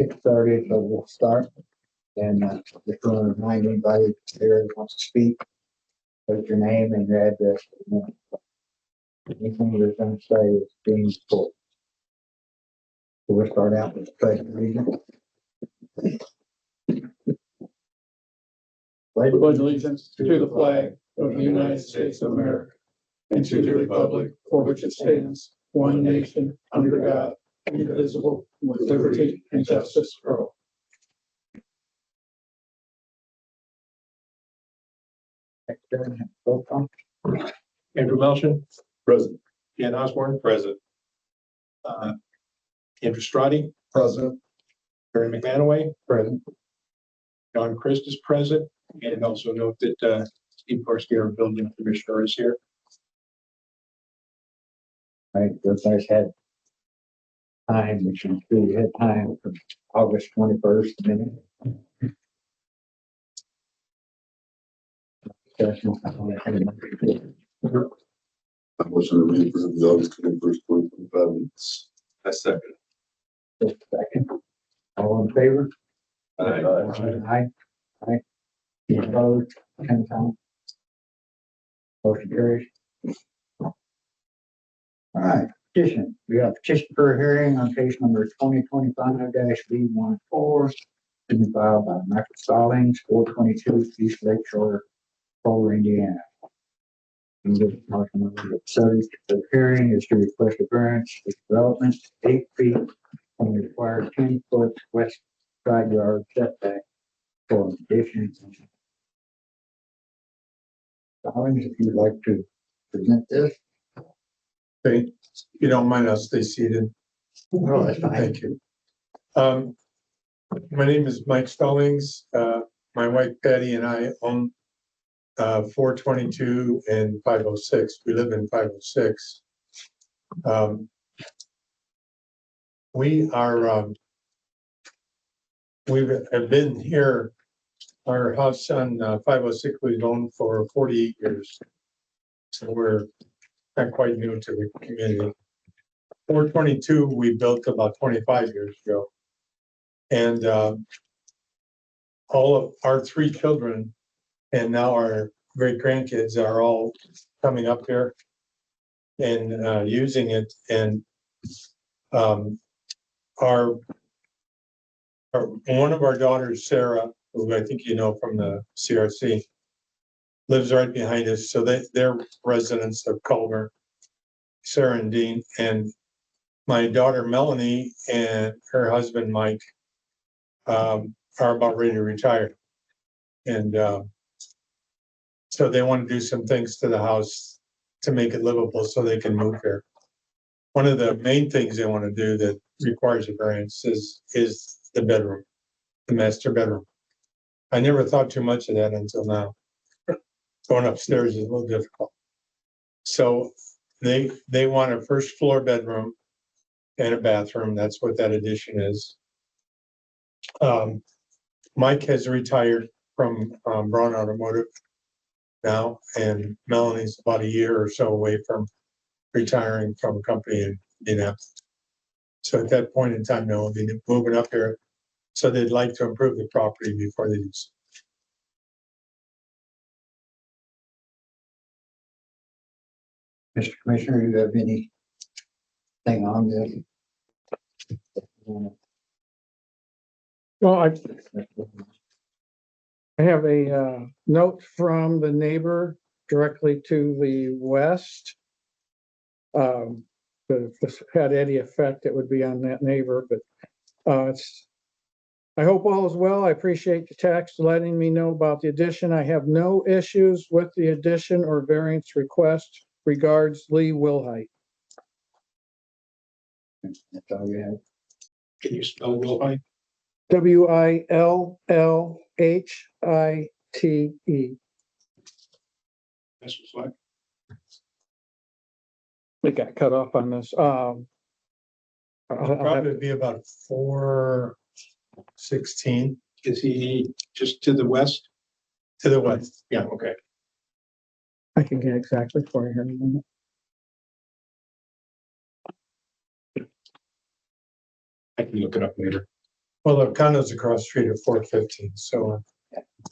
6:30, so we'll start. And just want to remind anybody there that wants to speak, put your name and your address. Anything you're going to say is being recorded. So we'll start out with the pledge of allegiance. Pledge allegiance to the flag of the United States of America and to the republic for which it stands, one nation, under God, indivisible, with liberty and justice for all. Roll call. Andrew Melton. Present. Dan Osborne. Present. Andrew Strati. Present. Barry McManaway. Present. Don Christ is present. And also note that Steve Korski, our building commissioner, is here. All right, everybody's had time, which is good. You had time from August 21st. Minute. I motion to read for the August 21st, 2025 minutes. I second. Just a second. All in favor? Aye. Aye. Aye. Any opposed? 10 times. Motion carries. All right, petition. We have petition for a hearing on case number 2025-B14, been filed by Michael Stallings, 422 East Lake Shore, Boulder, Indiana. And the subject of the hearing is to request a variance for development 8 feet from the required 10-foot west side yard setback for additions. Stallings, if you'd like to present this. Okay, if you don't mind, I'll stay seated. Oh, that's fine. Thank you. My name is Mike Stallings. My wife Patty and I own 422 and 506. We live in 506. We are we have been here. Our house on 506 we've owned for 48 years, so we're not quite new to the community. 422 we built about 25 years ago, and all of our 3 children and now our great grandkids are all coming up here and using it. And one of our daughters, Sarah, who I think you know from the CRC, lives right behind us. So they're residents of Culver, Sarah and Dean, and my daughter Melanie and her husband Mike are about ready to retire. And so they want to do some things to the house to make it livable so they can move here. One of the main things they want to do that requires a variance is the bedroom, the master bedroom. I never thought too much of that until now. Going upstairs is a little difficult. So they want a first floor bedroom and a bathroom. That's what that addition is. Mike has retired from Braun Automotive now, and Melanie's about a year or so away from retiring from a company in Indianapolis. So at that point in time, they'll be moving up here. So they'd like to improve the property before they do so. Mr. Commissioner, do you have anything on this? Well, I have a note from the neighbor directly to the west. But if this had any effect, it would be on that neighbor, but I hope all is well. I appreciate the text letting me know about the addition. I have no issues with the addition or variance request. Regards, Lee Wilhite. That's all you have. Can you spell Wilhite? WILLHITE. This was like It got cut off on this. I'll have Probably be about 416 is he just to the west? to the west. Yeah, okay. I can get exactly for you here in a minute. I can look it up later. Well, the condo's across the street at 415, so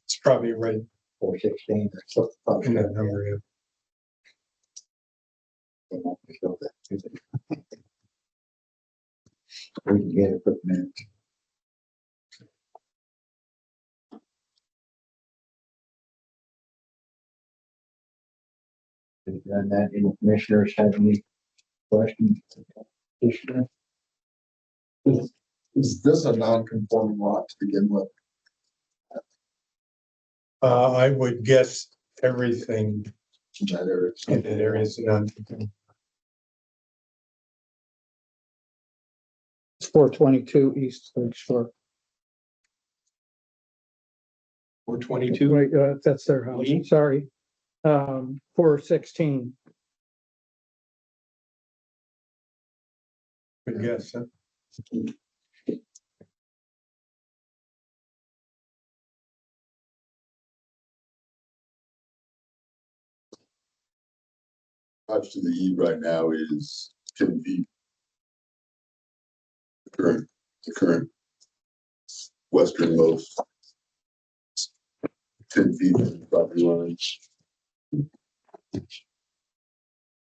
it's probably right 416 or something. in that number. Yeah. We can get it for minutes. And that, any commissioners have any questions? Commissioner? Is this a non-conforming lot to begin with? I would guess everything In that area? in that area is non. It's 422 East Lake Shore. 422. Wait, that's their house, Lee? sorry. 416. Good guess. Huh? Garage to the E right now is 10 feet. The current westernmost 10 feet from the property line.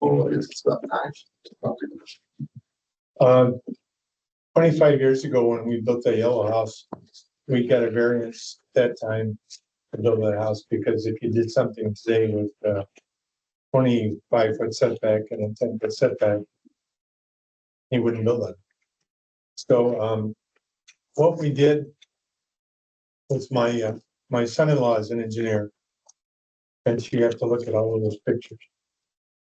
Oh, I guess it's about 9. 25 years ago, when we built the yellow house, we got a variance that time to build that house, because if you did something today with 25-foot setback and a 10-foot setback, he wouldn't build it. So what we did was my son-in-law is an engineer, and you have to look at all of those pictures.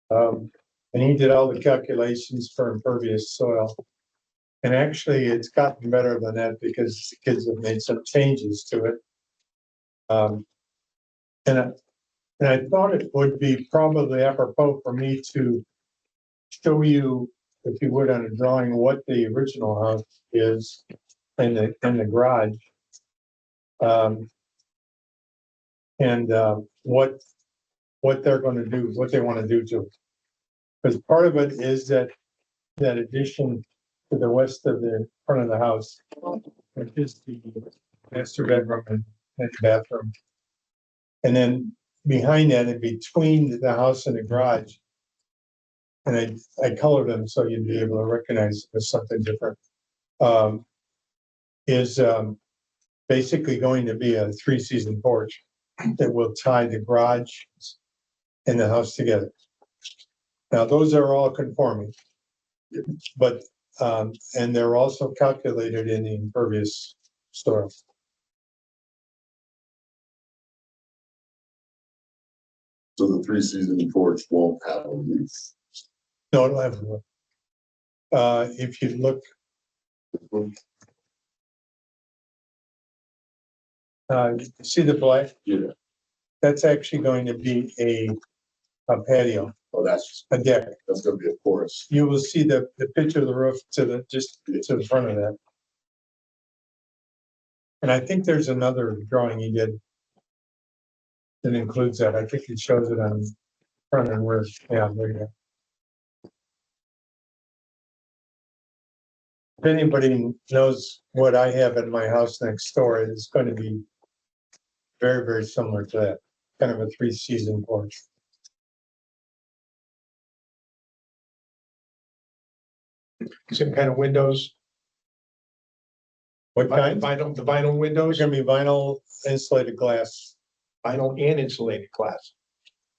And he did all the calculations for impervious soil. And actually, it's gotten better than that because the kids have made some changes to it. And I thought it would be probably apropos for me to show you, if you would, on a drawing, what the original house is in the garage. And what they're going to do, what they want to do to it. Because part of it is that addition to the west of the front of the house, which is the master bedroom and bathroom. And then behind that, in between the house and the garage, and I colored them so you'd be able to recognize it as something different, is basically going to be a 3-season porch that will tie the garage and the house together. Now, those are all conforming, but and they're also calculated in the impervious soil. So the 3-season porch won't have a roof. No, it'll have a roof. If you look, see the black, Yeah. that's actually going to be a patio, Oh, that's a deck. gonna be a porous. You will see the picture of the roof to the front of that. And I think there's another drawing he did that includes that. I think it shows it on front and rear. Yeah, there you go. If anybody knows what I have in my house next door, it's going to be very, very similar to that, kind of a 3-season porch. Same kind of windows, What kind? the vinyl There's windows, gonna be vinyl insulated glass. vinyl and insulated glass.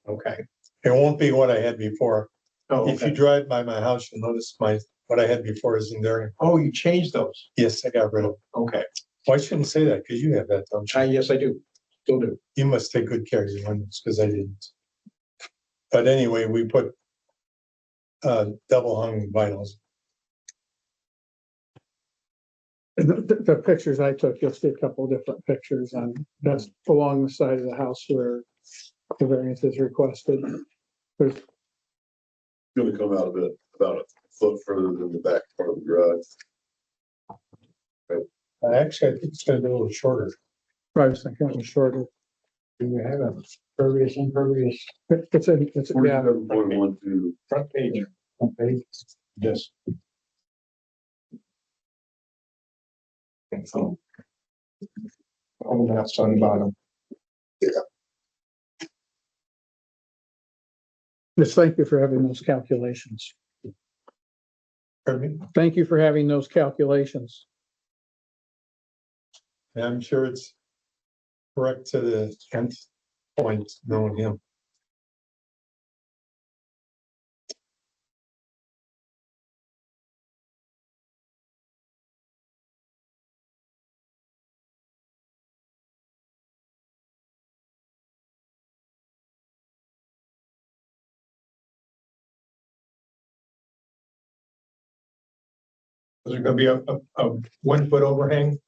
Okay. It won't be what I had before. Oh, If you okay. drive by my house, you'll notice what I had before is in there. Oh, you changed those. Yes, I got rid of. Okay. Well, I shouldn't say that because you have that, don't you? Yes, I do. Still do. You must take good care of your windows because I didn't. But anyway, we put double hung vinyls. The pictures I took, you'll see a couple of different pictures on, that's along the side of the house where the variance is requested. There's, Gonna come out about a foot further than the back part of the garage. Actually, I think it's gonna be a little shorter. I was thinking it was shorter. Do you have a impervious It's yeah, 47.12. Front page. page? Yes. Oh, that's on the bottom. Just thank you for having those calculations. Pardon me? Thank you for having those calculations. And I'm sure it's correct to the nth point, knowing him. Is there gonna be a 1 foot overhang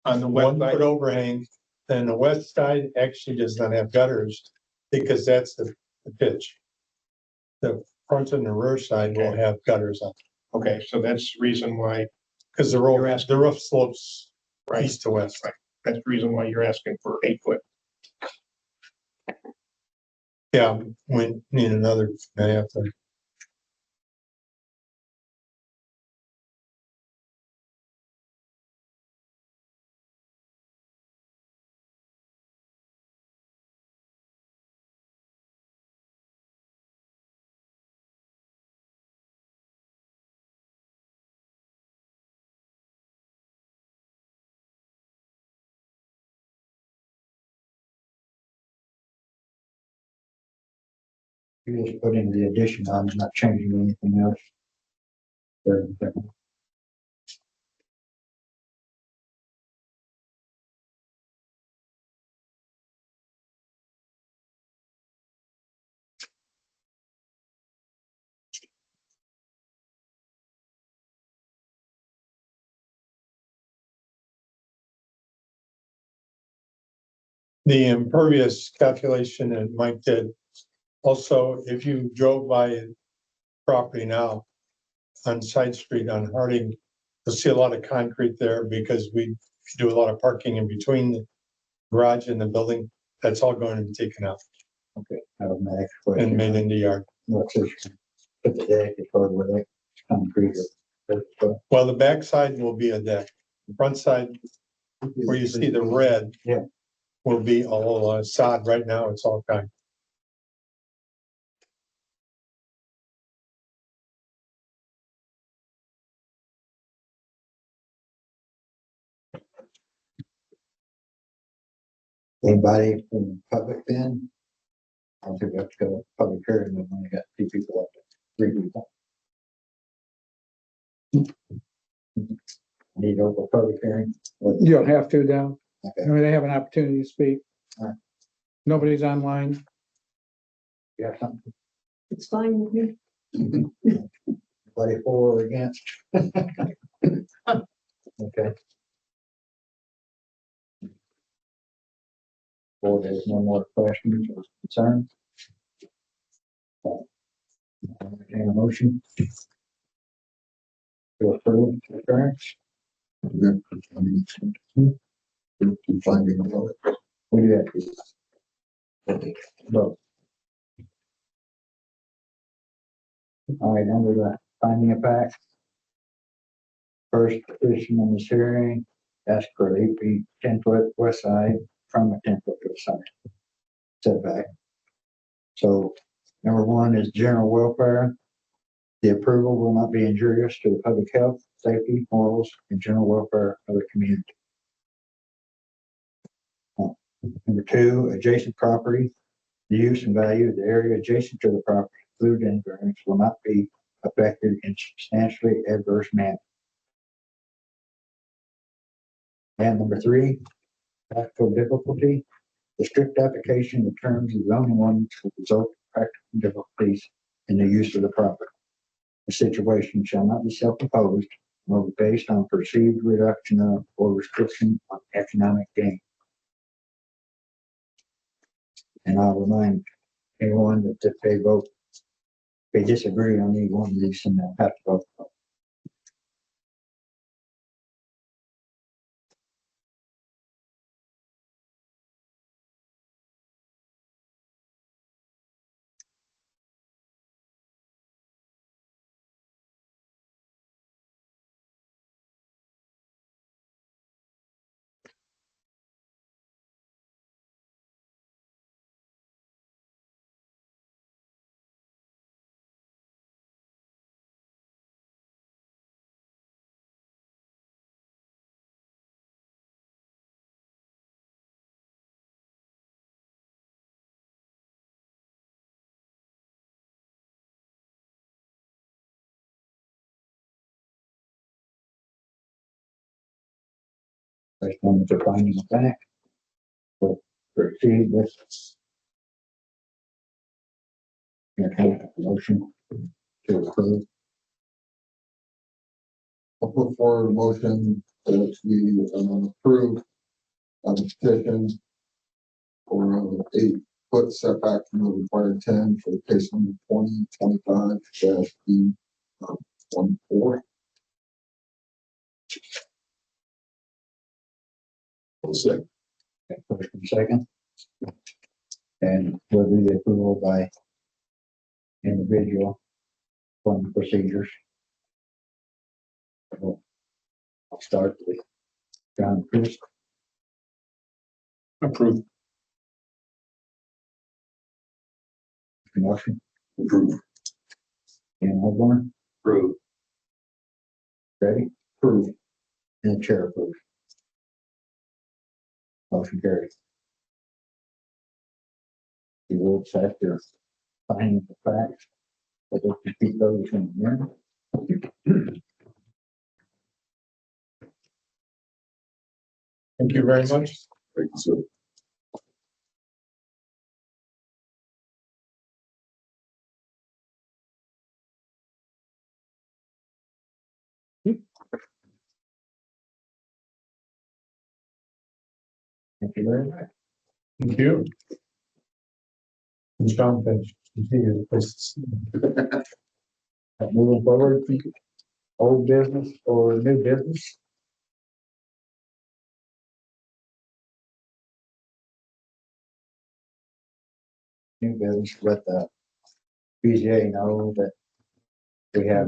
on the west 1 side? foot overhang, and the west side actually does not have gutters because that's the pitch. The front and the rear side will have gutters on, Okay, so that's the reason why, because the roof slopes right, east to west. that's the reason why you're asking for 8 foot. Yeah, we need another, I have to. You just put in the addition on, not changing anything else. The impervious calculation that Mike did. Also, if you drove by property now on Side Street on Harding, you'll see a lot of concrete there because we do a lot of parking in between the garage and the building. That's all going to be taken out Okay, that was my next and question. made into yard. What's this? Put the deck as far as where that concrete is. Well, the back side will be a deck. The front side, where you see the red. Yeah. Will be all sod. Right now, it's all kind. Anybody from the public then? I don't think we have to go to public hearing, we've only got 2 people up there, 3 people. Need to open a public hearing. You don't have to now. I Okay, mean, they have an opportunity to speak. Alright. Nobody's online. you have something? It's fine with me. Anybody for or against? Okay. Well, there's no more questions or concerns. Entertain a motion. To approve the occurrence. Finding out. We do that. Vote. All right, under the finding of facts. First petition in this hearing, ask for 8 feet 10 foot west side from a 10 foot west side setback. So number 1 is general welfare. The approval will not be injurious to the public health, safety, morals, and general welfare of the community. Number 2, adjacent property. The use and value of the area adjacent to the property, included in variance, will not be affected in substantially adverse manner. And number 3, practical difficulty. The strict application of terms of zoning ordinance will result in practical difficulties in the use of the property. The situation shall not be self-imposed nor be based on perceived reduction of or restriction on economic gain. And I'll remind anyone that if they vote, they disagree on any one of these, and they'll have to vote. Based on the finding of fact. We'll proceed with. Entertain a motion to approve. I'll put forward a motion that we approve of the petition for 8 foot setback from the required 10 for the case number 2025-B14. Second. First and second. And will be the approval by individual from procedures. I'll start with John Chris, Approved. motion, Approve. and Osborne, Approve. ready? Approve. And the chair approves. Motion carries. You will accept your finding the facts, but if you keep those in the minute. Thank you very much. Thank you, sir. Thank you very much. Thank you. John, continue. Moving forward, old business or new business? New business, let the BZA know that we have,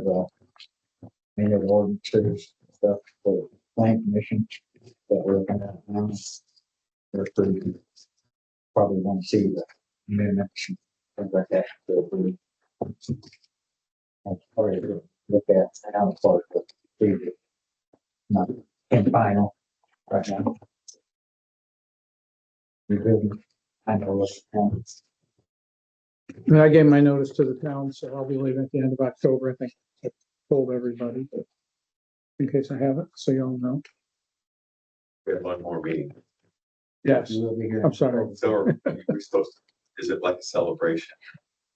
many of the ordinances, and stuff for plan commission that we're gonna, they're pretty, probably want to see the amendments and things like that. So we- That's probably to look at now, as far as the previous, not in final right now. New business, I know what's. And I gave my notice to the town, so I'll be leaving at the end of October. I think I told everybody, but in case I haven't, so you all know. We have one more meeting. Yes, You will be here. I'm sorry. So we're supposed to, is it like a celebration?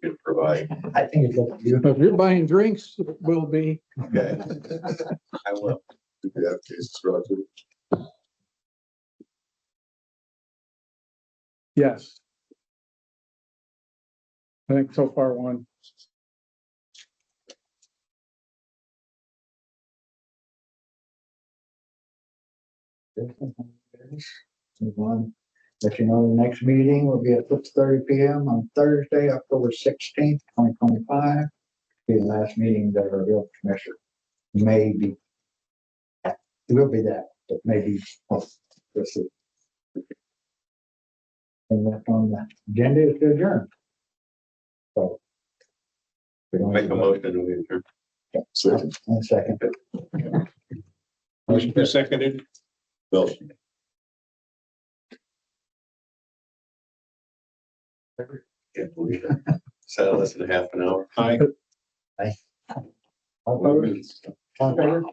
You provide, I think it's up to you. If you're buying drinks, it will be. okay, I will. Do we have cases, Roger? Yes. I think so far one. Move on. Let you know, the next meeting will be at 6:30 p.m. on Thursday, October 16th, 2025. Be the last meeting that our real commissioner maybe. It will be that, but maybe, we'll see. And that's on the agenda is to adjourn. So. we don't Make a motion to adjourn. Second. One second. Motion is seconded. Bill. Can't believe it. So less than half an hour. Aye. All opposed? All in favor?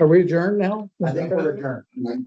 Are we adjourned now? I think we're adjourned.